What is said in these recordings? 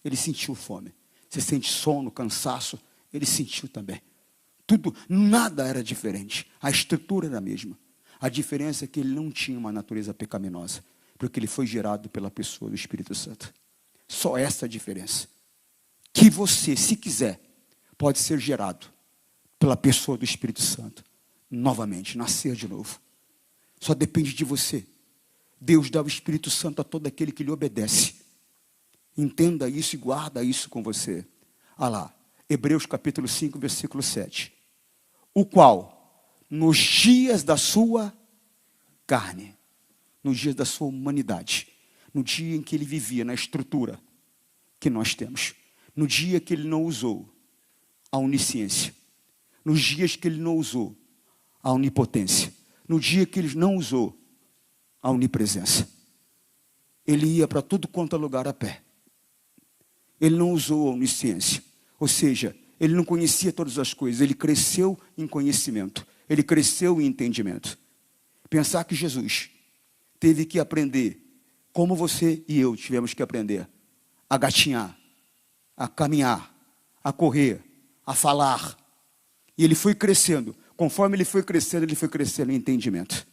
ele sentiu fome. Você sente sono, cansaço, ele sentiu também. Tudo, nada era diferente. A estrutura era a mesma. A diferença é que ele não tinha uma natureza pecaminosa, porque ele foi gerado pela pessoa do Espírito Santo. Só essa a diferença. Que você, se quiser, pode ser gerado pela pessoa do Espírito Santo. Novamente, nascer de novo. Só depende de você. Deus dá o Espírito Santo a todo aquele que lhe obedece. Entenda isso e guarda isso com você. Olha lá, Hebreus capítulo 5, versículo 7. O qual, nos dias da sua carne, nos dias da sua humanidade, no dia em que ele vivia na estrutura que nós temos, no dia que ele não usou a onisciência, nos dias que ele não usou a onipotência, no dia que ele não usou a onipresença, ele ia para tudo quanto é lugar a pé. Ele não usou a onisciência, ou seja, ele não conhecia todas as coisas, ele cresceu em conhecimento, ele cresceu em entendimento. Pensar que Jesus teve que aprender, como você e eu tivemos que aprender, a gatinhar, a caminhar, a correr, a falar. E ele foi crescendo. Conforme ele foi crescendo em entendimento.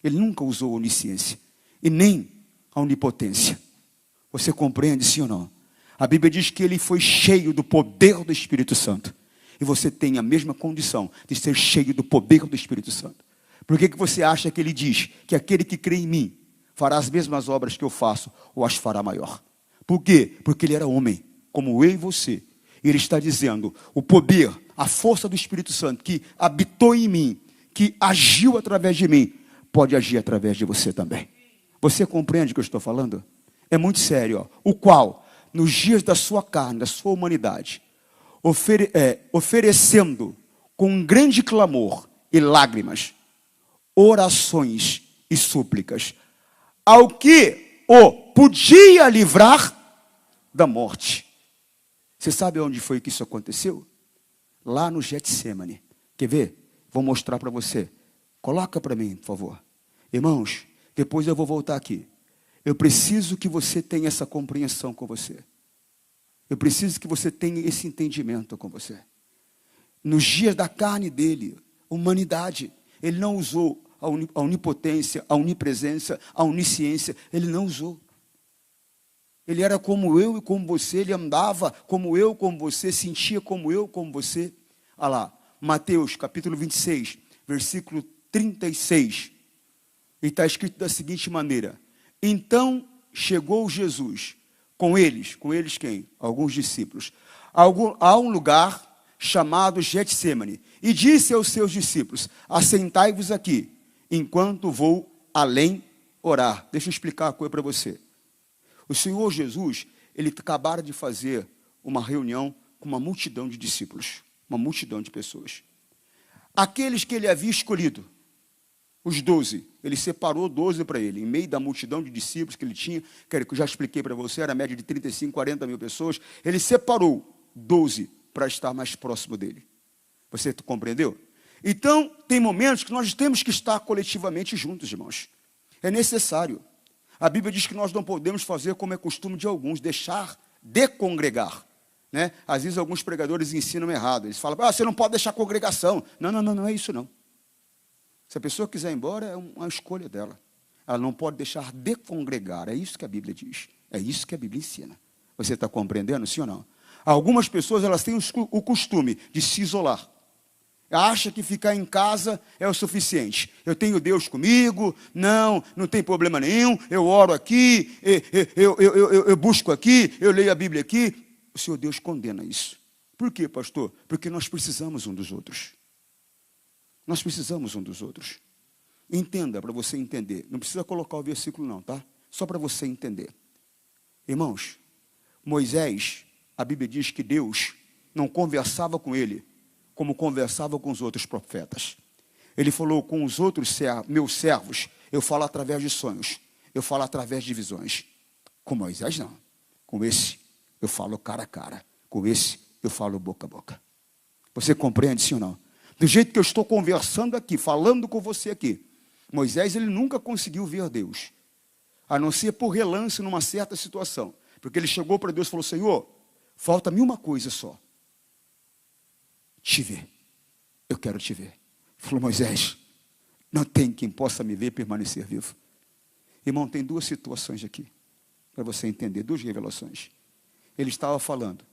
Ele nunca usou a onisciência e nem a onipotência. Você compreende, sim ou não? A Bíblia diz que ele foi cheio do poder do Espírito Santo. E você tem a mesma condição de ser cheio do poder do Espírito Santo. Por que você acha que ele diz que aquele que crê em mim fará as mesmas obras que eu faço ou as fará maior? Por quê? Porque ele era homem, como eu e você. E ele está dizendo, o poder, a força do Espírito Santo que habitou em mim, que agiu através de mim, pode agir através de você também. Você compreende o que eu estou falando? É muito sério, ó. O qual, nos dias da sua carne, da sua humanidade, oferecendo com grande clamor e lágrimas, orações e súplicas, ao que o podia livrar da morte. Você sabe onde foi que isso aconteceu? Lá no Getsêmani. Quer ver? Vou mostrar para você. Coloca para mim, por favor. Irmãos, depois eu vou voltar aqui. Eu preciso que você tenha essa compreensão com você. Eu preciso que você tenha esse entendimento com você. Nos dias da carne dele, humanidade, ele não usou a onipotência, a onipresença, a onisciência, ele não usou. Ele era como eu e como você, ele andava como eu, como você, sentia como eu, como você. Olha lá, Mateus capítulo 26, versículo 36. E está escrito da seguinte maneira: então chegou Jesus, com eles quem? Alguns discípulos, a um lugar chamado Getsêmani, e disse aos seus discípulos: assentai-vos aqui, enquanto vou além orar. Deixa eu explicar uma coisa para você. O Senhor Jesus, ele acabara de fazer uma reunião com uma multidão de discípulos, uma multidão de pessoas. Aqueles que ele havia escolhido, os 12, ele separou 12 para ele, em meio da multidão de discípulos que ele tinha, que eu já expliquei para você, era a média de 35, 40 mil pessoas, ele separou 12 para estar mais próximo dele. Você compreendeu? Então, tem momentos que nós temos que estar coletivamente juntos, irmãos. É necessário. A Bíblia diz que nós não podemos fazer como é costume de alguns, deixar de congregar. Né? Às vezes alguns pregadores ensinam errado. Eles falam, você não pode deixar congregação. Não é isso não. Se a pessoa quiser ir embora, é uma escolha dela. Ela não pode deixar de congregar. É isso que a Bíblia diz. É isso que a Bíblia ensina. Você está compreendendo, sim ou não? Algumas pessoas, elas têm o costume de se isolar. Acha que ficar em casa é o suficiente. Eu tenho Deus comigo, não tem problema nenhum, eu oro aqui, eu busco aqui, eu leio a Bíblia aqui. O Senhor Deus condena isso. Por quê, pastor? Porque nós precisamos um dos outros. Nós precisamos um dos outros. Entenda, para você entender. Não precisa colocar o versículo não, tá? Só para você entender. Irmãos, Moisés, a Bíblia diz que Deus não conversava com ele como conversava com os outros profetas. Ele falou com os outros meus servos, eu falo através de sonhos, eu falo através de visões. Com Moisés não. Com esse eu falo cara a cara. Com esse eu falo boca a boca. Você compreende, sim ou não? Do jeito que eu estou conversando aqui, falando com você aqui, Moisés ele nunca conseguiu ver Deus, a não ser por relance numa certa situação. Porque ele chegou para Deus e falou, Senhor, falta-me uma coisa só. Te ver. Eu quero te ver. Ele falou, Moisés, não tem quem possa me ver e permanecer vivo. Irmão, tem duas situações aqui, para você entender, duas revelações. Ele estava falando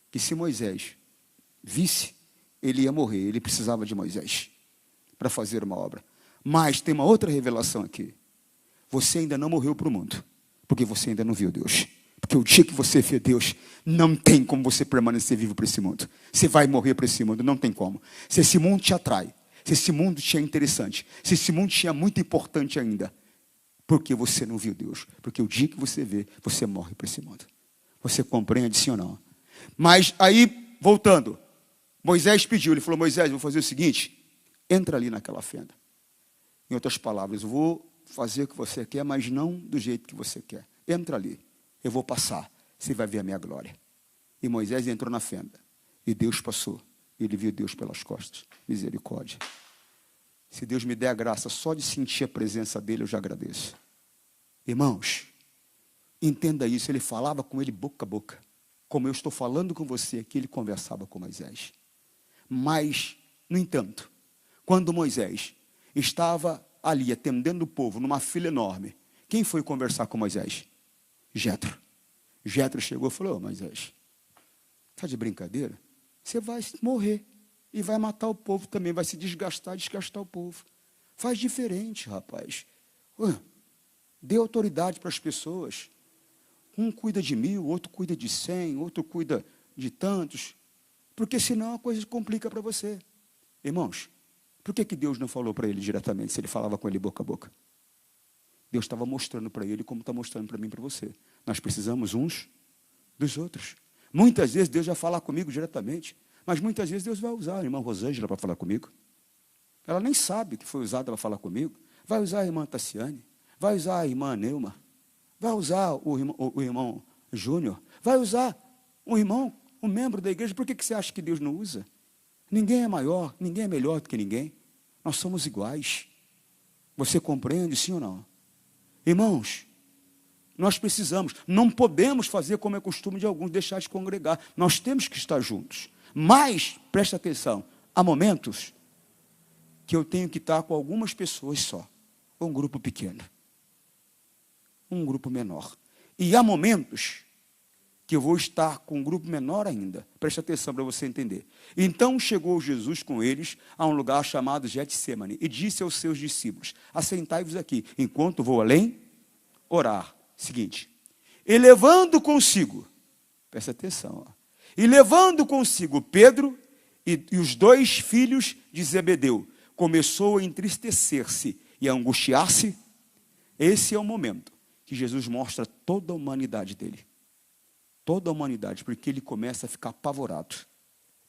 que se Moisés visse, ele ia morrer, ele precisava de Moisés para fazer uma obra. Mas tem uma outra revelação aqui. Você ainda não morreu para o mundo, porque você ainda não viu Deus. Porque o dia que você vê Deus, não tem como você permanecer vivo para esse mundo. Você vai morrer para esse mundo, não tem como. Se esse mundo te atrai, se esse mundo te é interessante, se esse mundo te é muito importante ainda, porque você não viu Deus. Porque o dia que você vê, você morre para esse mundo. Você compreende, sim ou não? Mas aí, voltando, Moisés pediu, ele falou, Moisés, eu vou fazer o seguinte, entra ali naquela fenda. Em outras palavras, eu vou fazer o que você quer, mas não do jeito que você quer. Entra ali, eu vou passar, você vai ver a minha glória. E Moisés entrou na fenda, e Deus passou, ele viu Deus pelas costas. Misericórdia. Se Deus me der a graça só de sentir a presença dele, eu já agradeço. Irmãos, entenda isso, ele falava com ele boca a boca. Como eu estou falando com você aqui, ele conversava com Moisés. Mas, no entanto, quando Moisés estava ali atendendo o povo numa fila enorme, quem foi conversar com Moisés? Jetro. Jetro chegou e falou, Moisés, está de brincadeira? Você vai morrer e vai matar o povo também, vai se desgastar o povo. Faz diferente, rapaz. Dê autoridade para as pessoas. Um cuida de 1000, outro cuida de 100, outro cuida de tantos, porque senão a coisa complica para você. Irmãos, por que Deus não falou para ele diretamente, se ele falava com ele boca a boca? Deus estava mostrando para ele como está mostrando para mim e para você. Nós precisamos uns dos outros. Muitas vezes Deus vai falar comigo diretamente, mas muitas vezes Deus vai usar a irmã Rosângela para falar comigo. Ela nem sabe que foi usada para falar comigo. Vai usar a irmã Tassiane, vai usar a irmã Neuma, vai usar o irmão Júnior, vai usar um irmão, um membro da igreja. Por que você acha que Deus não usa? Ninguém é maior, ninguém é melhor do que ninguém. Nós somos iguais. Você compreende, sim ou não? Irmãos, nós precisamos, não podemos fazer como é costume de alguns, deixar de congregar. Nós temos que estar juntos. Mas, presta atenção, há momentos que eu tenho que estar com algumas pessoas só. Um grupo pequeno. Um grupo menor. E há momentos que eu vou estar com um grupo menor ainda. Presta atenção para você entender. Então chegou Jesus com eles a um lugar chamado Getsemane e disse aos seus discípulos, assentai-vos aqui, enquanto vou além, orar. Seguinte, e levando consigo, presta atenção, e levando consigo Pedro e os 2 filhos de Zebedeu, começou a entristecer-se e a angustiar-se. Esse é o momento que Jesus mostra toda a humanidade dele. Toda a humanidade, porque ele começa a ficar apavorado.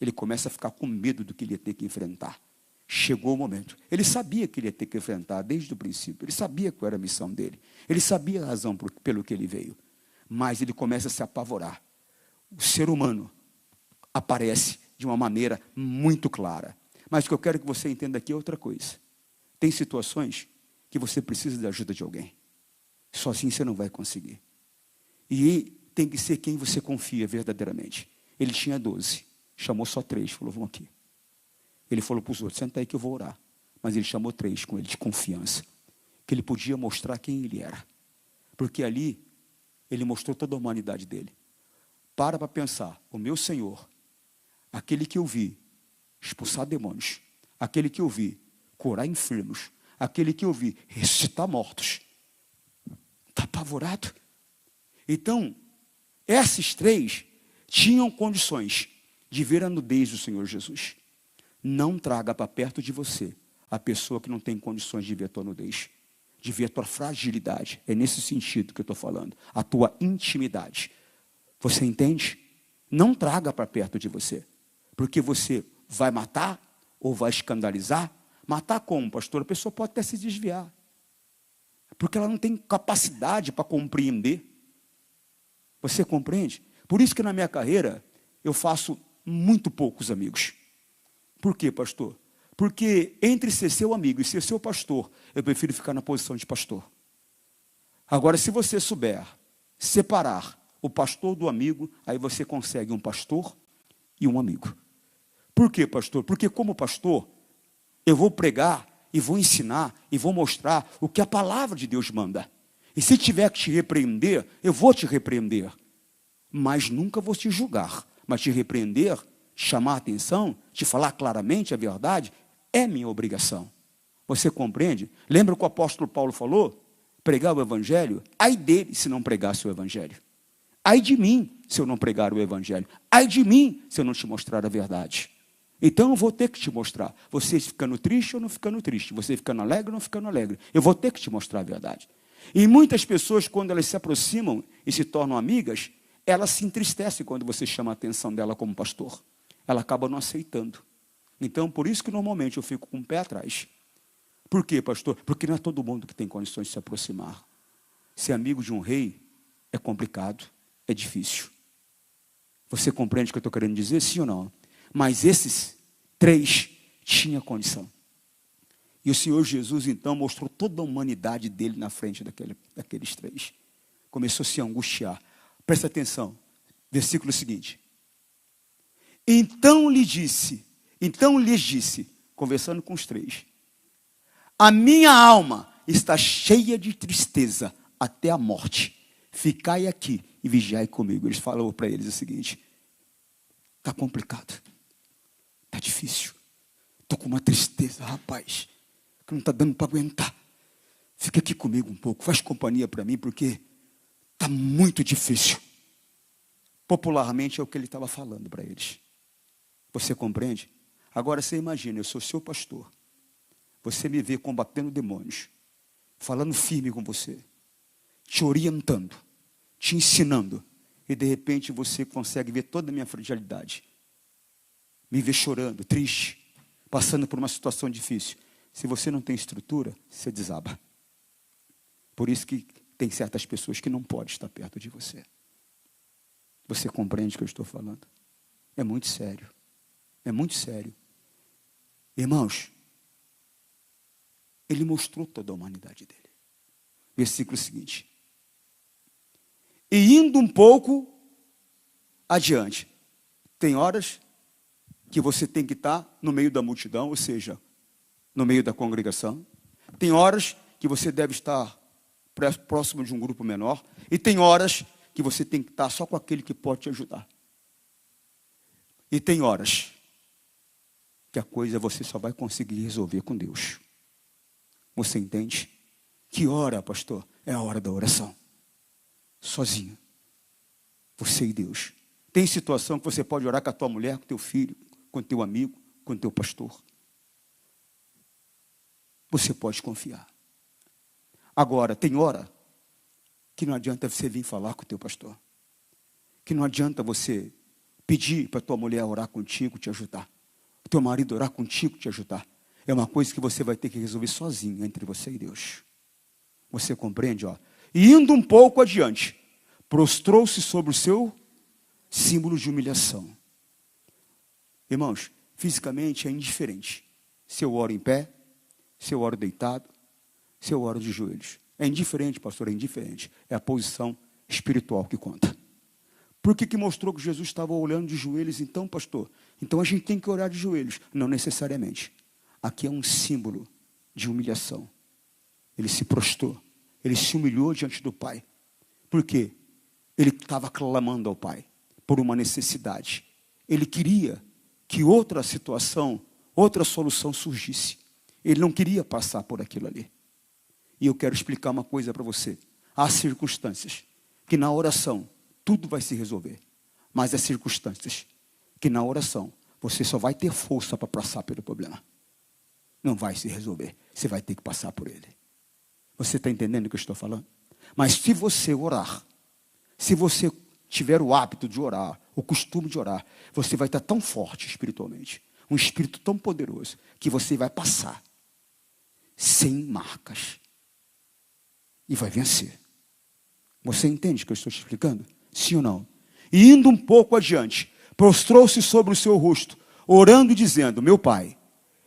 Ele começa a ficar com medo do que ele ia ter que enfrentar. Chegou o momento. Ele sabia que ele ia ter que enfrentar desde o princípio. Ele sabia qual era a missão dele. Ele sabia a razão pelo que ele veio. Mas ele começa a se apavorar. O ser humano aparece de uma maneira muito clara. Mas o que eu quero que você entenda aqui é outra coisa. Tem situações que você precisa da ajuda de alguém. Sozinho você não vai conseguir. E tem que ser quem você confia verdadeiramente. Ele tinha 12. Chamou só 3. Falou, vamos aqui. Ele falou para os outros, senta aí que eu vou orar. Mas ele chamou 3 com ele de confiança. Que ele podia mostrar quem ele era. Porque ali, ele mostrou toda a humanidade dele. Para pensar, o meu Senhor, aquele que eu vi expulsar demônios, aquele que eu vi curar enfermos, aquele que eu vi ressuscitar mortos, está apavorado. Então, esses 3 tinham condições de ver a nudez do Senhor Jesus. Não traga para perto de você a pessoa que não tem condições de ver a tua nudez, de ver a tua fragilidade. É nesse sentido que eu estou falando. A tua intimidade. Você entende? Não traga para perto de você. Porque você vai matar ou vai escandalizar. Matar como, pastor? A pessoa pode até se desviar. Porque ela não tem capacidade para compreender. Você compreende? Por isso que na minha carreira eu faço muito poucos amigos. Por quê, pastor? Porque entre ser seu amigo e ser seu pastor, eu prefiro ficar na posição de pastor. Agora, se você souber separar o pastor do amigo, aí você consegue um pastor e um amigo. Por quê, pastor? Porque como pastor, eu vou pregar e vou ensinar e vou mostrar o que a palavra de Deus manda. E se tiver que te repreender, eu vou te repreender. Mas nunca vou te julgar. Mas te repreender, chamar a atenção, te falar claramente a verdade, é minha obrigação. Você compreende? Lembra o que o apóstolo Paulo falou? Pregar o evangelho, ai dele se não pregasse o evangelho. Ai de mim se eu não pregar o evangelho. Ai de mim se eu não te mostrar a verdade. Então eu vou ter que te mostrar. Você ficando triste ou não ficando triste. Você ficando alegre ou não ficando alegre. Eu vou ter que te mostrar a verdade. E muitas pessoas, quando elas se aproximam e se tornam amigas, elas se entristecem quando você chama a atenção dela como pastor. Ela acaba não aceitando. Então, por isso que normalmente eu fico com o pé atrás. Por quê, pastor? Porque não é todo mundo que tem condições de se aproximar. Ser amigo de um rei é complicado, é difícil. Você compreende o que eu estou querendo dizer? Sim ou não? Mas esses 3 tinham condição. E o Senhor Jesus, então, mostrou toda a humanidade dele na frente daqueles 3. Começou a se angustiar. Presta atenção. Versículo seguinte. Então lhes disse, conversando com os 3, a minha alma está cheia de tristeza até a morte. Ficai aqui e vigiai comigo. Eles falaram para eles o seguinte: está complicado, está difícil, estou com uma tristeza, rapaz, que não está dando para aguentar. Fica aqui comigo um pouco, faz companhia para mim, porque está muito difícil. Popularmente é o que ele estava falando para eles. Você compreende? Agora você imagina, eu sou seu pastor. Você me vê combatendo demônios, falando firme com você, te orientando, te ensinando, e de repente você consegue ver toda a minha fragilidade. Me ver chorando, triste, passando por uma situação difícil. Se você não tem estrutura, você desaba. Por isso que tem certas pessoas que não podem estar perto de você. Você compreende o que eu estou falando? É muito sério. É muito sério. Irmãos, ele mostrou toda a humanidade dele. Versículo seguinte. E indo um pouco adiante. Tem horas que você tem que estar no meio da multidão, ou seja, no meio da congregação. Tem horas que você deve estar próximo de um grupo menor. E tem horas que você tem que estar só com aquele que pode te ajudar. E tem horas que a coisa você só vai conseguir resolver com Deus. Você entende? Que hora, pastor? É a hora da oração. Sozinho. Você e Deus. Tem situação que você pode orar com a tua mulher, com o teu filho, com o teu amigo, com o teu pastor. Você pode confiar. Agora, tem hora que não adianta você vir falar com o teu pastor. Que não adianta você pedir para a tua mulher orar contigo, te ajudar. O teu marido orar contigo, te ajudar. É uma coisa que você vai ter que resolver sozinho, entre você e Deus. Você compreende? Ó? E indo um pouco adiante, prostrou-se sobre o seu símbolo de humilhação. Irmãos, fisicamente é indiferente. Se eu oro em pé, se eu oro deitado, se eu oro de joelhos. É indiferente, pastor, é indiferente. É a posição espiritual que conta. Por que mostrou que Jesus estava olhando de joelhos, então, pastor? Então a gente tem que orar de joelhos. Não necessariamente. Aqui é um símbolo de humilhação. Ele se prostrou. Ele se humilhou diante do Pai. Por quê? Ele estava clamando ao Pai por uma necessidade. Ele queria que outra situação, outra solução surgisse. Ele não queria passar por aquilo ali. E eu quero explicar uma coisa para você. Há circunstâncias que na oração tudo vai se resolver. Mas há circunstâncias que na oração você só vai ter força para passar pelo problema. Não vai se resolver. Você vai ter que passar por ele. Você está entendendo o que eu estou falando? Mas se você orar, se você tiver o hábito de orar, o costume de orar, você vai estar tão forte espiritualmente, um espírito tão poderoso, que você vai passar sem marcas e vai vencer. Você entende o que eu estou te explicando? Sim ou não? E indo um pouco adiante, prostrou-se sobre o seu rosto, orando e dizendo: meu Pai,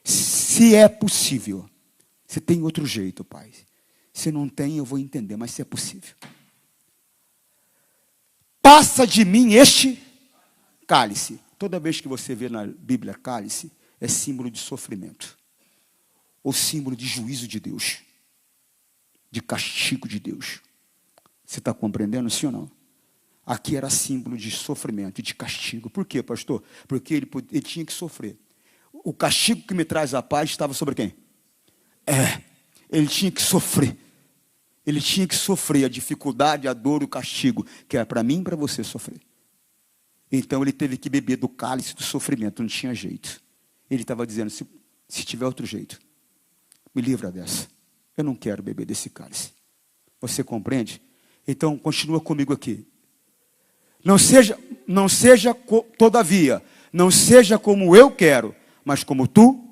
se é possível, se tem outro jeito, Pai. Se não tem, eu vou entender, mas se é possível, passa de mim este cálice. Toda vez que você vê na Bíblia cálice, é símbolo de sofrimento. Ou símbolo de juízo de Deus. De castigo de Deus. Você está compreendendo, sim ou não? Aqui era símbolo de sofrimento e de castigo. Por quê, pastor? Porque ele tinha que sofrer. O castigo que me traz a paz estava sobre quem? Ele tinha que sofrer. Ele tinha que sofrer a dificuldade, a dor, o castigo, que era para mim e para você sofrer. Então ele teve que beber do cálice do sofrimento, não tinha jeito. Ele estava dizendo, se tiver outro jeito, me livra dessa. Eu não quero beber desse cálice. Você compreende? Então continua comigo aqui. Todavia, não seja como eu quero, mas como tu.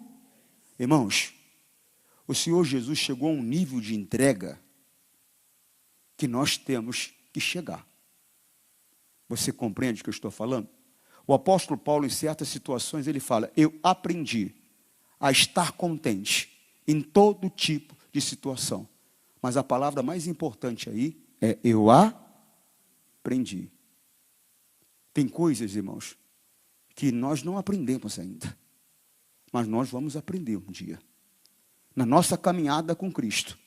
Irmãos, o Senhor Jesus chegou a um nível de entrega que nós temos que chegar. Você compreende o que eu estou falando? O apóstolo Paulo, em certas situações, ele fala, eu aprendi a estar contente em todo tipo de situação. Mas a palavra mais importante aí é eu aprendi. Tem coisas, irmãos, que nós não aprendemos ainda. Mas nós vamos aprender um dia. Na nossa caminhada com Cristo.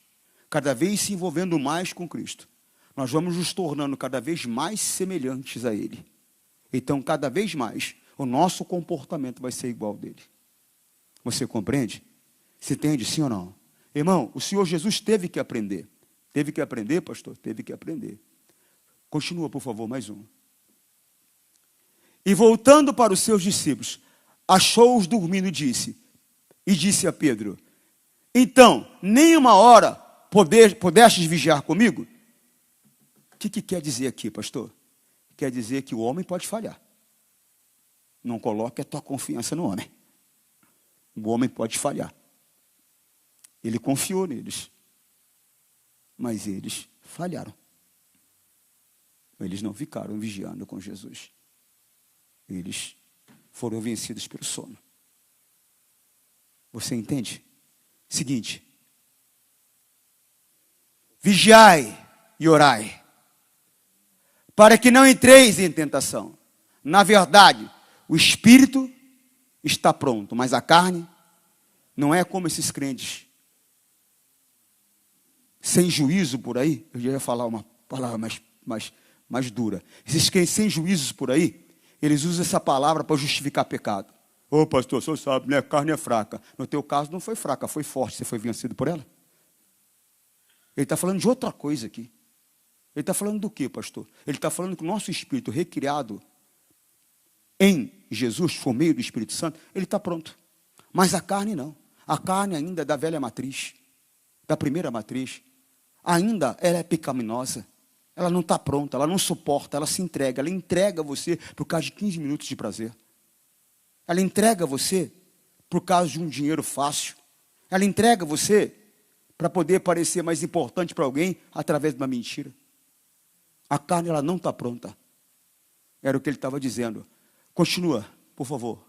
Cada vez se envolvendo mais com Cristo. Nós vamos nos tornando cada vez mais semelhantes a Ele. Então, cada vez mais, o nosso comportamento vai ser igual ao dele. Você compreende? Você entende, sim ou não? Irmão, o Senhor Jesus teve que aprender. Teve que aprender, pastor? Teve que aprender. Continua, por favor, mais um. E voltando para os seus discípulos, achou-os dormindo e disse a Pedro, então, nem uma hora pudestes vigiar comigo? O que quer dizer aqui, pastor? Quer dizer que o homem pode falhar. Não coloque a tua confiança no homem. O homem pode falhar. Ele confiou neles. Mas eles falharam. Eles não ficaram vigiando com Jesus. Eles foram vencidos pelo sono. Você entende? Seguinte. Vigiai e orai, para que não entreis em tentação. Na verdade, o espírito está pronto, mas a carne não é como esses crentes sem juízo por aí. Eu já ia falar uma palavra mais dura. Esses crentes sem juízos por aí, eles usam essa palavra para justificar pecado. Ô pastor, o senhor sabe, né? A carne é fraca. No teu caso não foi fraca, foi forte. Você foi vencido por ela? Ele está falando de outra coisa aqui. Ele está falando do quê, pastor? Ele está falando que o nosso espírito recriado em Jesus, por meio do Espírito Santo, ele está pronto. Mas a carne não. A carne ainda é da velha matriz, da primeira matriz. Ainda ela é pecaminosa. Ela não está pronta, ela não suporta, ela se entrega. Ela entrega você por causa de 15 minutos de prazer. Ela entrega você por causa de um dinheiro fácil. Ela entrega você para poder parecer mais importante para alguém através de uma mentira. A carne ela não está pronta. Era o que ele estava dizendo. Continua, por favor.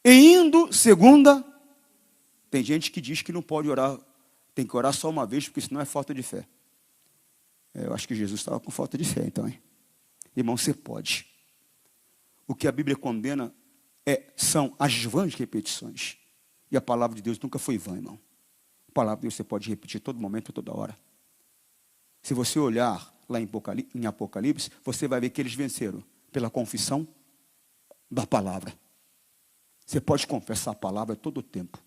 E indo segunda, tem gente que diz que não pode orar, tem que orar só uma vez, porque senão é falta de fé. Eu acho que Jesus estava com falta de fé, então, hein? Irmão, você pode. O que a Bíblia condena são as vãs repetições. E a palavra de Deus nunca foi vã, irmão. A palavra de Deus você pode repetir todo momento, toda hora. Se você olhar lá em Apocalipse, você vai ver que eles venceram pela confissão da palavra. Você pode confessar a palavra todo o tempo.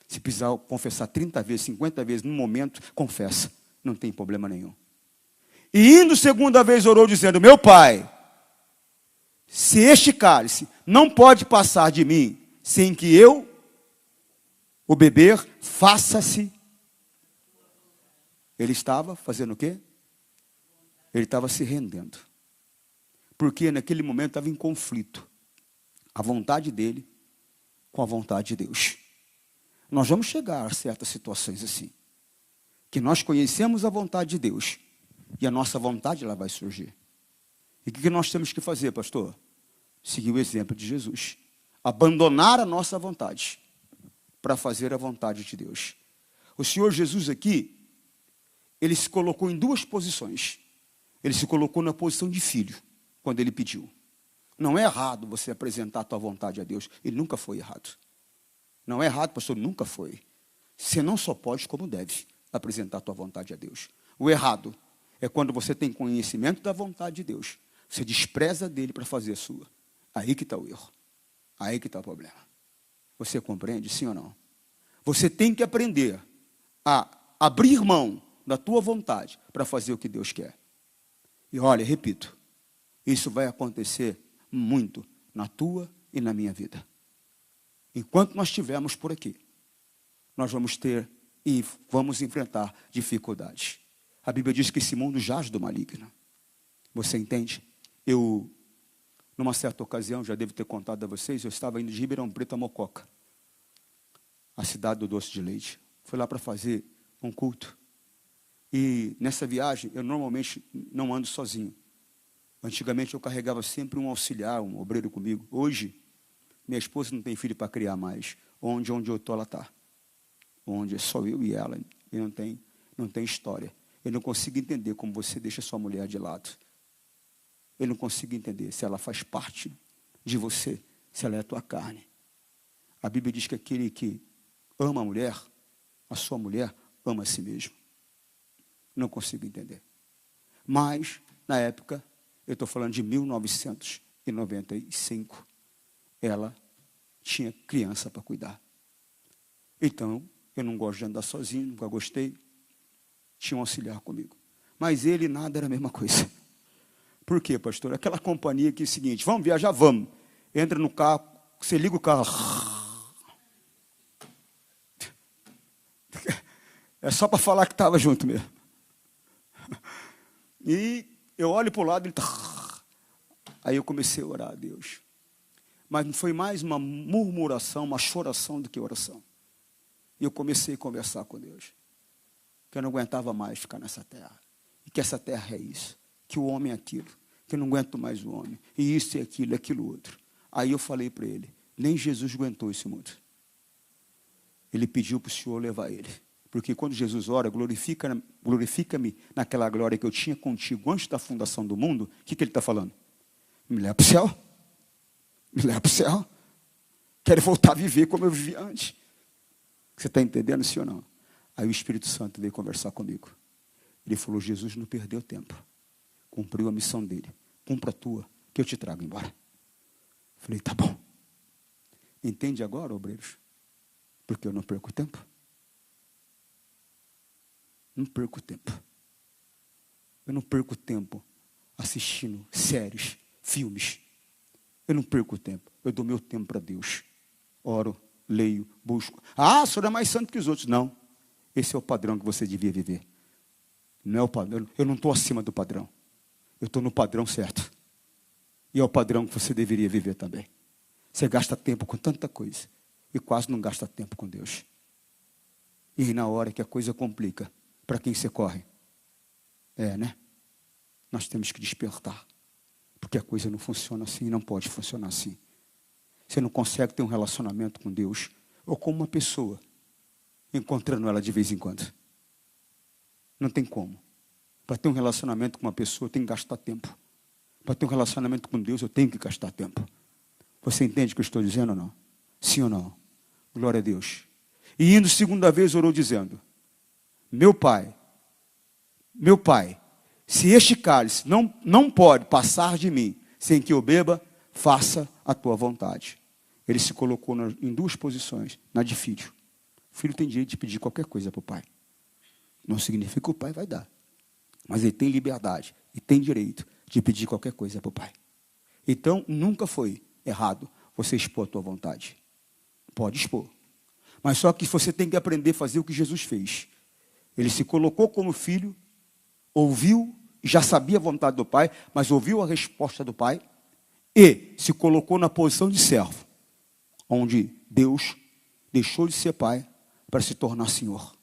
Se precisar confessar 30 vezes, 50 vezes, num momento, confessa. Não tem problema nenhum. E indo segunda vez orou dizendo, meu Pai, se este cálice não pode passar de mim sem que eu o beber, faça-se. Ele estava fazendo o quê? Ele estava se rendendo. Porque naquele momento estava em conflito. A vontade dele com a vontade de Deus. Nós vamos chegar a certas situações assim. Que nós conhecemos a vontade de Deus. E a nossa vontade ela vai surgir. E o que nós temos que fazer, pastor? Seguir o exemplo de Jesus. Abandonar a nossa vontade para fazer a vontade de Deus. O Senhor Jesus aqui, ele se colocou em duas posições. Ele se colocou na posição de filho, quando ele pediu. Não é errado você apresentar a tua vontade a Deus. Ele nunca foi errado. Não é errado, pastor, nunca foi. Você não só pode, como deve, apresentar a tua vontade a Deus. O errado é quando você tem conhecimento da vontade de Deus. Você despreza dele para fazer a sua. Aí que está o erro. Aí que está o problema. Você compreende, sim ou não? Você tem que aprender a abrir mão da tua vontade para fazer o que Deus quer. E olha, repito, isso vai acontecer muito na tua e na minha vida. Enquanto nós estivermos por aqui, nós vamos ter e vamos enfrentar dificuldades. A Bíblia diz que esse mundo jaz do maligno. Você entende? Eu, numa certa ocasião, já devo ter contado a vocês, eu estava indo de Ribeirão Preto a Mococa, a cidade do doce de leite. Fui lá para fazer um culto. E nessa viagem, eu normalmente não ando sozinho. Antigamente eu carregava sempre um auxiliar, um obreiro comigo. Hoje, minha esposa não tem filho para criar mais. Onde eu estou, ela está. Onde é só eu e ela. E não tem história. Eu não consigo entender como você deixa sua mulher de lado. Eu não consigo entender se ela faz parte de você, se ela é a tua carne. A Bíblia diz que aquele que ama a mulher, a sua mulher, ama a si mesmo. Não consigo entender. Mas, na época, eu estou falando de 1995, ela tinha criança para cuidar. Então, eu não gosto de andar sozinho, nunca gostei. Tinha um auxiliar comigo. Mas ele e nada era a mesma coisa. Por quê, pastor? Aquela companhia que é o seguinte, vamos viajar, vamos. Entra no carro, você liga o carro. É só para falar que estava junto mesmo. E eu olho para o lado e ele aí eu comecei a orar a Deus. Mas não foi mais uma murmuração, uma choração do que oração. E eu comecei a conversar com Deus. Que eu não aguentava mais ficar nessa terra. E que essa terra é isso. Que o homem é aquilo. Que eu não aguento mais o homem. E isso e aquilo outro. Aí eu falei para ele, nem Jesus aguentou esse mundo. Ele pediu para o Senhor levar ele. Porque quando Jesus ora, glorifica-me naquela glória que eu tinha contigo antes da fundação do mundo, o que ele está falando? Me leva para o céu. Me leva para o céu. Quero voltar a viver como eu vivia antes. Você está entendendo, sim ou não? Aí o Espírito Santo veio conversar comigo. Ele falou, Jesus não perdeu tempo. Cumpriu a missão dele. Cumpra a tua, que eu te trago embora. Falei, tá bom. Entende agora, obreiros? Porque eu não perco tempo. Não perco tempo. Eu não perco tempo assistindo séries, filmes. Eu não perco tempo. Eu dou meu tempo para Deus. Oro, leio, busco. Ah, o senhor é mais santo que os outros. Não. Esse é o padrão que você devia viver. Não é o padrão. Eu não estou acima do padrão. Eu estou no padrão certo. E é o padrão que você deveria viver também. Você gasta tempo com tanta coisa. E quase não gasta tempo com Deus. E aí na hora que a coisa complica, para quem você corre? Né? Nós temos que despertar. Porque a coisa não funciona assim, não pode funcionar assim. Você não consegue ter um relacionamento com Deus ou com uma pessoa, encontrando ela de vez em quando. Não tem como. Para ter um relacionamento com uma pessoa, eu tenho que gastar tempo. Para ter um relacionamento com Deus, eu tenho que gastar tempo. Você entende o que eu estou dizendo ou não? Sim ou não? Glória a Deus. E indo segunda vez, orou dizendo, meu pai, se este cálice não pode passar de mim sem que eu beba, faça a tua vontade. Ele se colocou em duas posições, na de filho. O filho tem direito de pedir qualquer coisa para o pai. Não significa que o pai vai dar. Mas ele tem liberdade e tem direito de pedir qualquer coisa para o pai. Então, nunca foi errado você expor a tua vontade. Pode expor. Mas só que você tem que aprender a fazer o que Jesus fez. Ele se colocou como filho, ouviu, já sabia a vontade do pai, mas ouviu a resposta do pai e se colocou na posição de servo, onde Deus deixou de ser pai para se tornar senhor.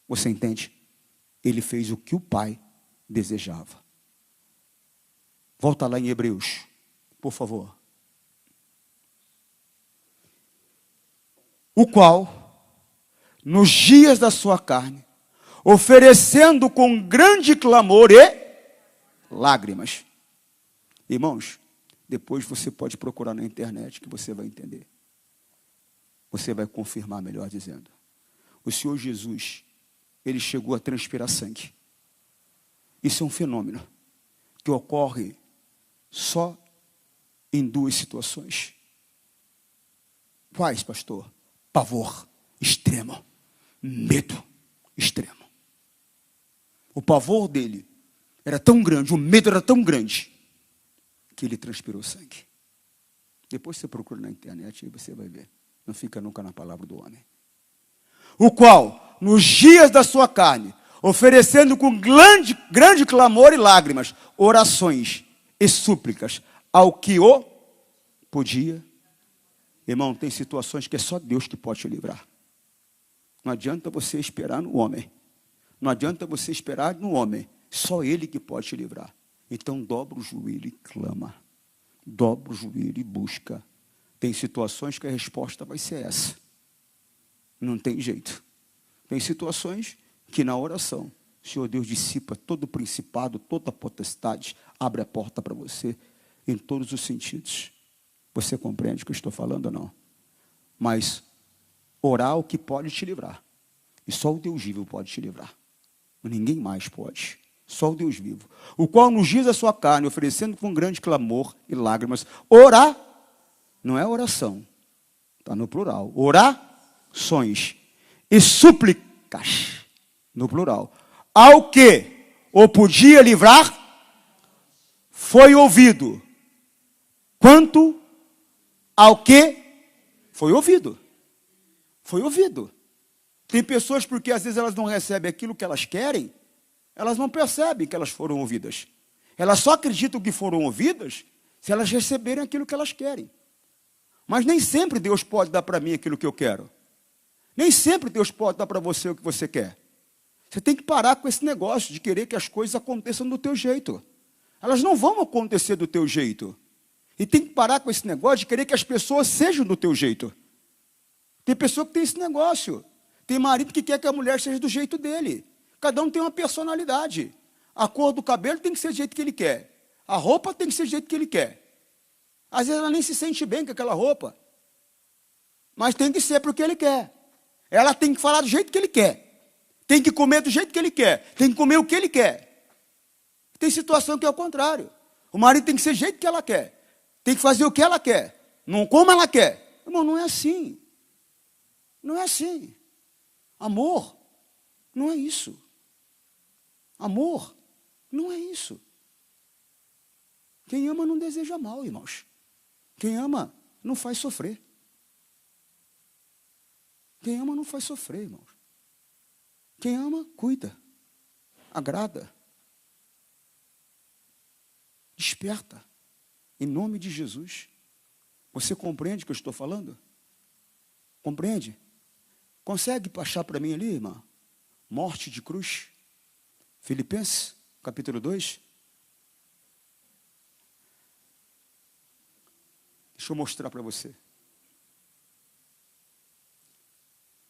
Você entende? Ele fez o que o pai desejava. Volta lá em Hebreus, por favor. O qual, nos dias da sua carne, oferecendo com grande clamor lágrimas. Irmãos, depois você pode procurar na internet que você vai entender. Você vai confirmar, melhor dizendo. O Senhor Jesus, ele chegou a transpirar sangue. Isso é um fenômeno que ocorre só em duas situações. Quais, pastor? Pavor extremo, medo extremo. O pavor dele era tão grande, o medo era tão grande, que ele transpirou sangue. Depois você procura na internet e você vai ver. Não fica nunca na palavra do homem. O qual, nos dias da sua carne, oferecendo com grande clamor e lágrimas, orações e súplicas ao que o podia. Irmão, tem situações que é só Deus que pode te livrar. Não adianta você esperar no homem. Não adianta você esperar no homem. Só Ele que pode te livrar. Então dobra o joelho e clama. Dobra o joelho e busca. Tem situações que a resposta vai ser essa. Não tem jeito. Tem situações que na oração, o Senhor Deus dissipa todo o principado, toda a potestade, abre a porta para você em todos os sentidos. Você compreende o que eu estou falando ou não? Mas orar o que pode te livrar. E só o Deus vivo pode te livrar. Ninguém mais pode. Só o Deus vivo. O qual nos dias a sua carne, oferecendo com grande clamor e lágrimas. Orar não é oração. Está no plural. Orações e súplicas. No plural. Ao que o podia livrar, foi ouvido. Quanto ao que foi ouvido. Foi ouvido. Tem pessoas porque às vezes elas não recebem aquilo que elas querem, elas não percebem que elas foram ouvidas. Elas só acreditam que foram ouvidas se elas receberem aquilo que elas querem. Mas nem sempre Deus pode dar para mim aquilo que eu quero. Nem sempre Deus pode dar para você o que você quer. Você tem que parar com esse negócio de querer que as coisas aconteçam do teu jeito. Elas não vão acontecer do teu jeito. E tem que parar com esse negócio de querer que as pessoas sejam do teu jeito. Tem pessoa que tem esse negócio. Tem marido que quer que a mulher seja do jeito dele. Cada um tem uma personalidade. A cor do cabelo tem que ser do jeito que ele quer. A roupa tem que ser do jeito que ele quer. Às vezes ela nem se sente bem com aquela roupa. Mas tem que ser porque ele quer. Ela tem que falar do jeito que ele quer. Tem que comer do jeito que ele quer. Tem que comer o que ele quer. Tem situação que é o contrário. O marido tem que ser do jeito que ela quer. Tem que fazer o que ela quer. Não como ela quer. Irmão, não é assim. Não é assim. Amor não é isso. Amor não é isso. Quem ama não deseja mal, irmãos. Quem ama não faz sofrer. Quem ama não faz sofrer, irmãos. Quem ama, cuida, agrada, desperta, em nome de Jesus. Você compreende o que eu estou falando? Compreende? Consegue achar para mim ali, irmã? Morte de cruz. Filipenses, capítulo 2. Deixa eu mostrar para você.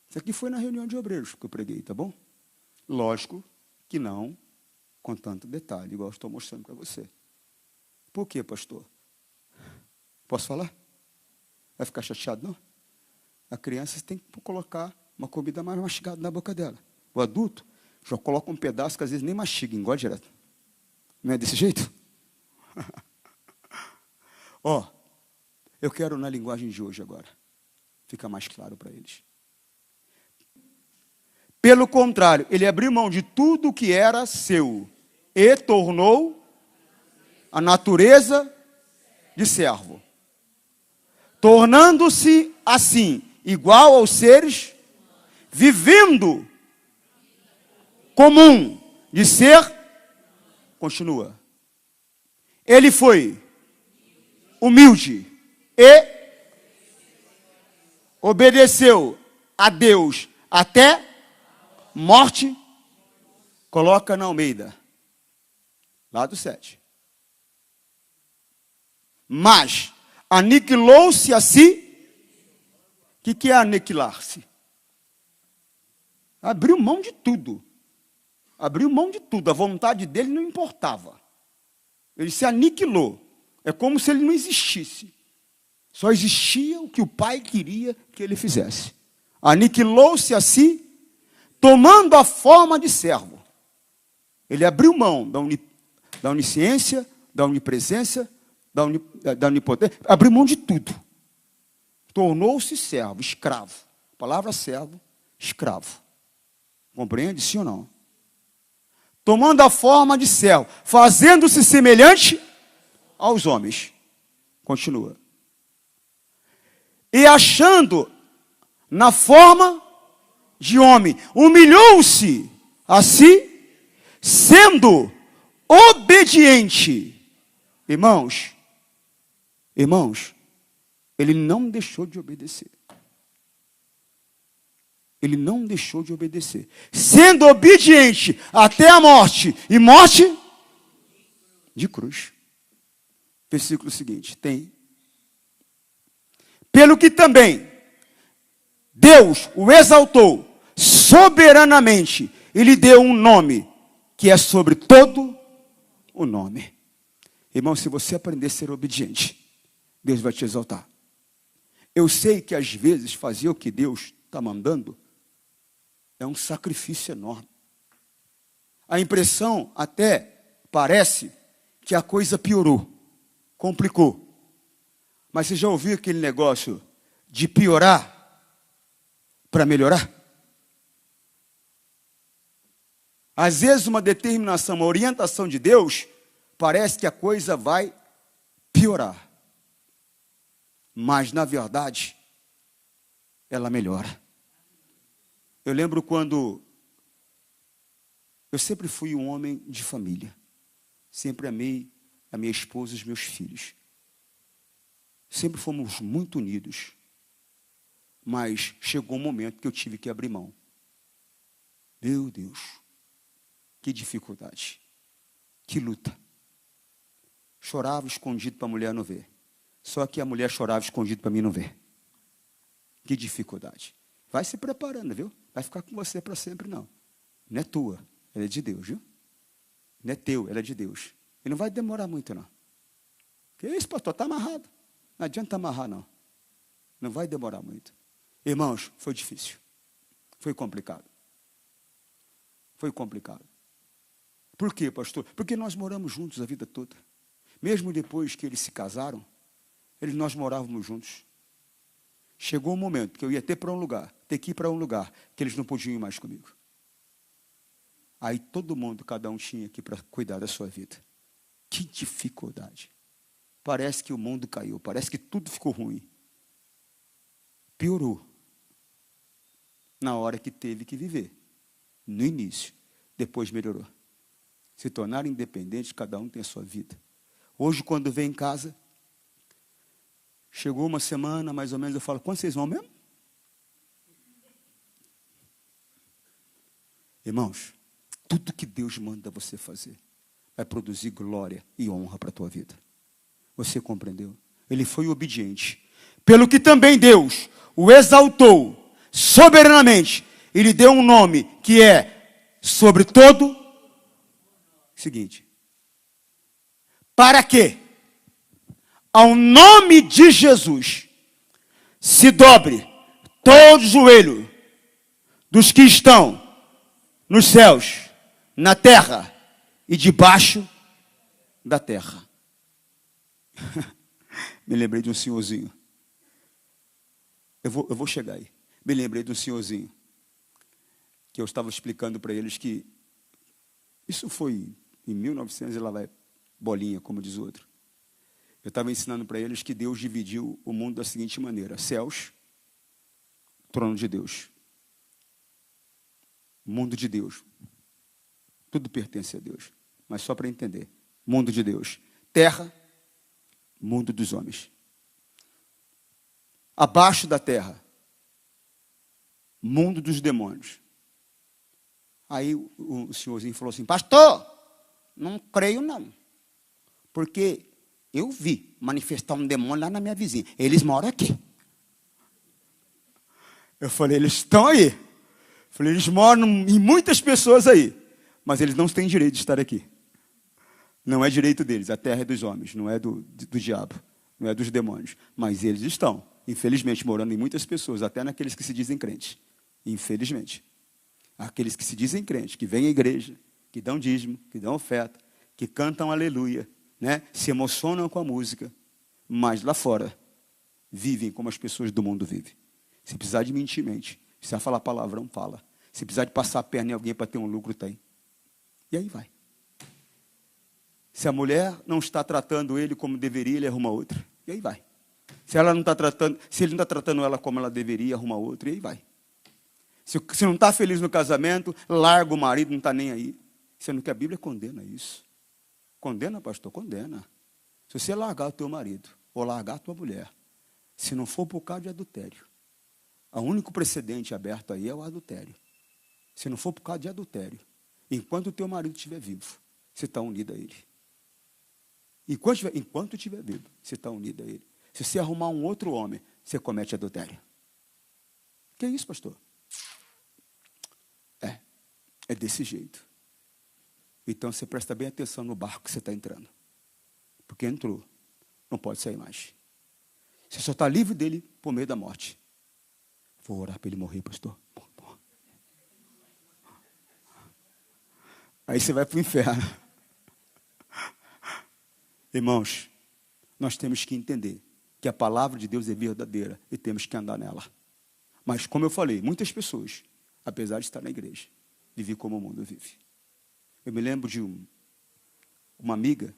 Isso aqui foi na reunião de obreiros que eu preguei, tá bom? Lógico que não com tanto detalhe, igual eu estou mostrando para você. Por quê, pastor? Posso falar? Vai ficar chateado, não? A criança tem que colocar uma comida mais mastigada na boca dela. O adulto já coloca um pedaço que às vezes nem mastiga, engole direto. Não é desse jeito? Ó, eu quero na linguagem de hoje agora. Fica mais claro para eles. Pelo contrário, ele abriu mão de tudo que era seu e tornou a natureza de servo, tornando-se assim igual aos seres, vivendo comum de ser, continua. Ele foi humilde e obedeceu a Deus até morte. Coloca na Almeida, lado 7. Mas aniquilou-se a si. O que é aniquilar-se? Abriu mão de tudo. Abriu mão de tudo. A vontade dele não importava. Ele se aniquilou. É como se ele não existisse. Só existia o que o pai queria que ele fizesse. Aniquilou-se a si, tomando a forma de servo. Ele abriu mão da onisciência, da onipresença, da onipotência. Abriu mão de tudo. Tornou-se servo, escravo. A palavra servo, escravo. Compreende, sim ou não? Tomando a forma de servo, fazendo-se semelhante aos homens. Continua. E achando na forma de homem, humilhou-se a si, sendo obediente. Irmãos, ele não deixou de obedecer. Ele não deixou de obedecer. Sendo obediente até a morte, e morte de cruz. Versículo seguinte, tem. Pelo que também Deus o exaltou soberanamente e lhe deu um nome que é sobre todo o nome. Irmão, se você aprender a ser obediente, Deus vai te exaltar. Eu sei que às vezes fazer o que Deus está mandando é um sacrifício enorme. A impressão até parece que a coisa piorou, complicou. Mas você já ouviu aquele negócio de piorar para melhorar? Às vezes uma determinação, uma orientação de Deus, parece que a coisa vai piorar. Mas na verdade, ela melhora. Eu lembro quando eu sempre fui um homem de família. Sempre amei a minha esposa e os meus filhos. Sempre fomos muito unidos. Mas chegou um momento que eu tive que abrir mão. Meu Deus, que dificuldade, que luta. Chorava escondido para a mulher não ver. Só que a mulher chorava escondido para mim não ver. Que dificuldade. Vai se preparando, viu? Vai ficar com você para sempre, não. Não é tua, ela é de Deus, viu? Não é teu, ela é de Deus. E não vai demorar muito, não. Que isso, pastor? Está amarrado. Não adianta amarrar, não. Não vai demorar muito. Irmãos, foi difícil. Foi complicado. Foi complicado. Por quê, pastor? Porque nós moramos juntos a vida toda. Mesmo depois que eles se casaram, nós morávamos juntos. Chegou um momento que eu ia ter que ir para um lugar, que eles não podiam ir mais comigo. Aí todo mundo, cada um tinha que ir para cuidar da sua vida. Que dificuldade. Parece que o mundo caiu, parece que tudo ficou ruim. Piorou. Na hora que teve que viver. No início. Depois melhorou. Se tornaram independentes, cada um tem a sua vida. Hoje, quando vem em casa, chegou uma semana, mais ou menos, eu falo, quando vocês vão mesmo? Irmãos, tudo que Deus manda você fazer vai produzir glória e honra para a tua vida. Você compreendeu? Ele foi obediente. Pelo que também Deus o exaltou soberanamente e lhe deu um nome que é sobre todo. Seguinte. Para que ao nome de Jesus se dobre todo joelho dos que estão nos céus, na terra e debaixo da terra. Me lembrei de um senhorzinho. Eu vou chegar aí. Me lembrei de um senhorzinho que eu estava explicando para eles que isso foi em 1900 e lá vai bolinha, como diz o outro. Eu estava ensinando para eles que Deus dividiu o mundo da seguinte maneira: céus, trono de Deus, mundo de Deus, tudo pertence a Deus, mas só para entender, mundo de Deus, terra, mundo dos homens, abaixo da terra, mundo dos demônios. Aí o senhorzinho falou assim: pastor, não creio não, porque eu vi manifestar um demônio lá na minha vizinha. Eles moram aqui. Eu falei, eles estão aí. Eu falei, eles moram em muitas pessoas aí, mas eles não têm direito de estar aqui. Não é direito deles, a terra é dos homens, não é do diabo, não é dos demônios. Mas eles estão, infelizmente, morando em muitas pessoas, até naqueles que se dizem crentes. Infelizmente. Aqueles que se dizem crentes, que vêm à igreja, que dão dízimo, que dão oferta, que cantam aleluia, né? Se emocionam com a música, mas lá fora vivem como as pessoas do mundo vivem. Se precisar de mentir, mente. Se precisar falar palavrão, fala. Se precisar de passar a perna em alguém para ter um lucro, tem. E aí vai. Se a mulher não está tratando ele como deveria, ele arruma outra. E aí vai. Se ele não está tratando ela como ela deveria, arruma outra. E aí vai. Se não está feliz no casamento, larga o marido, não está nem aí. Sendo que a Bíblia condena isso. Condena, pastor? Condena. Se você largar o teu marido, ou largar a tua mulher, se não for por causa de adultério, o único precedente aberto aí é o adultério. Se não for por causa de adultério, enquanto o teu marido estiver vivo, você está unido a ele. Enquanto estiver vivo, você está unido a ele. Se você arrumar um outro homem, você comete adultério. Que é isso, pastor? É desse jeito. Então você presta bem atenção no barco que você está entrando. Porque entrou, não pode sair mais. Você só está livre dele por meio da morte. Vou orar para ele morrer, pastor. Aí você vai para o inferno. Irmãos, nós temos que entender que a palavra de Deus é verdadeira e temos que andar nela. Mas, como eu falei, muitas pessoas, apesar de estar na igreja, vivem como o mundo vive. Eu me lembro de uma amiga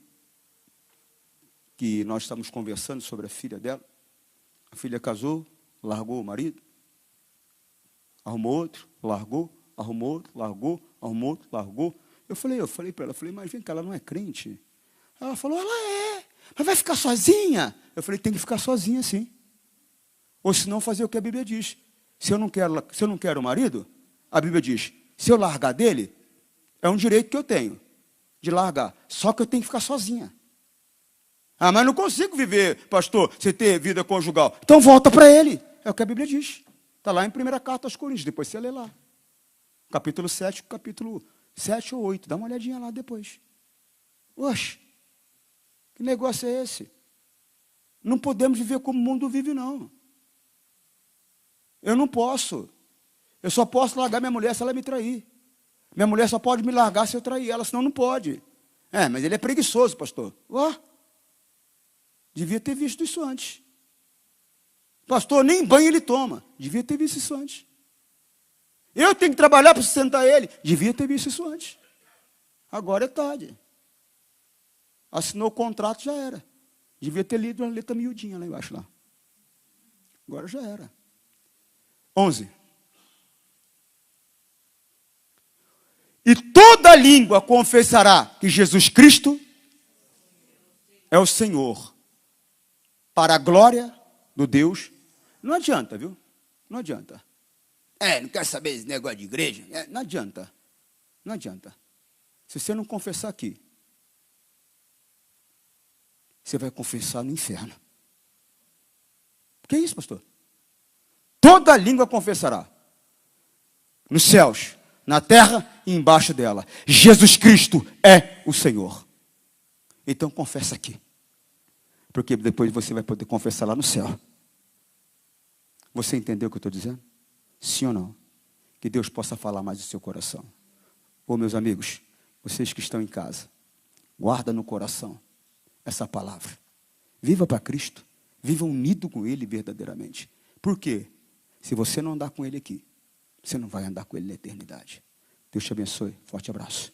que nós estávamos conversando sobre a filha dela. A filha casou, largou o marido, arrumou outro, largou, arrumou outro, largou, arrumou outro, largou. Eu falei para ela, mas vem cá, ela não é crente? Ela falou, ela é, mas vai ficar sozinha? Eu falei, tem que ficar sozinha sim. Ou senão fazer o que a Bíblia diz. Se eu não quero o marido, a Bíblia diz, se eu largar dele, é um direito que eu tenho, de largar. Só que eu tenho que ficar sozinha. Ah, mas não consigo viver, pastor, sem ter vida conjugal. Então volta para ele. É o que a Bíblia diz. Está lá em 1ª Carta aos Coríntios, depois você lê lá. Capítulo 7, capítulo 7 ou 8. Dá uma olhadinha lá depois. Oxe, que negócio é esse? Não podemos viver como o mundo vive, não. Eu não posso. Eu só posso largar minha mulher se ela me trair. Minha mulher só pode me largar se eu trair ela, senão não pode. Mas ele é preguiçoso, pastor. Devia ter visto isso antes. Pastor, nem banho ele toma. Devia ter visto isso antes. Eu tenho que trabalhar para sustentar ele. Devia ter visto isso antes. Agora é tarde. Assinou o contrato, já era. Devia ter lido uma letra miudinha lá embaixo. Lá. Agora já era. 11. E toda língua confessará que Jesus Cristo é o Senhor, para a glória do Deus. Não adianta, viu? Não adianta. Não quer saber esse negócio de igreja? Não adianta. Não adianta. Se você não confessar aqui, você vai confessar no inferno. Que é isso, pastor? Toda língua confessará. Nos céus, na terra e embaixo dela. Jesus Cristo é o Senhor. Então confessa aqui. Porque depois você vai poder confessar lá no céu. Você entendeu o que eu estou dizendo? Sim ou não? Que Deus possa falar mais do seu coração. Meus amigos, vocês que estão em casa, guarda no coração essa palavra. Viva para Cristo. Viva unido com Ele verdadeiramente. Por quê? Se você não andar com Ele aqui, você não vai andar com Ele na eternidade. Deus te abençoe. Forte abraço.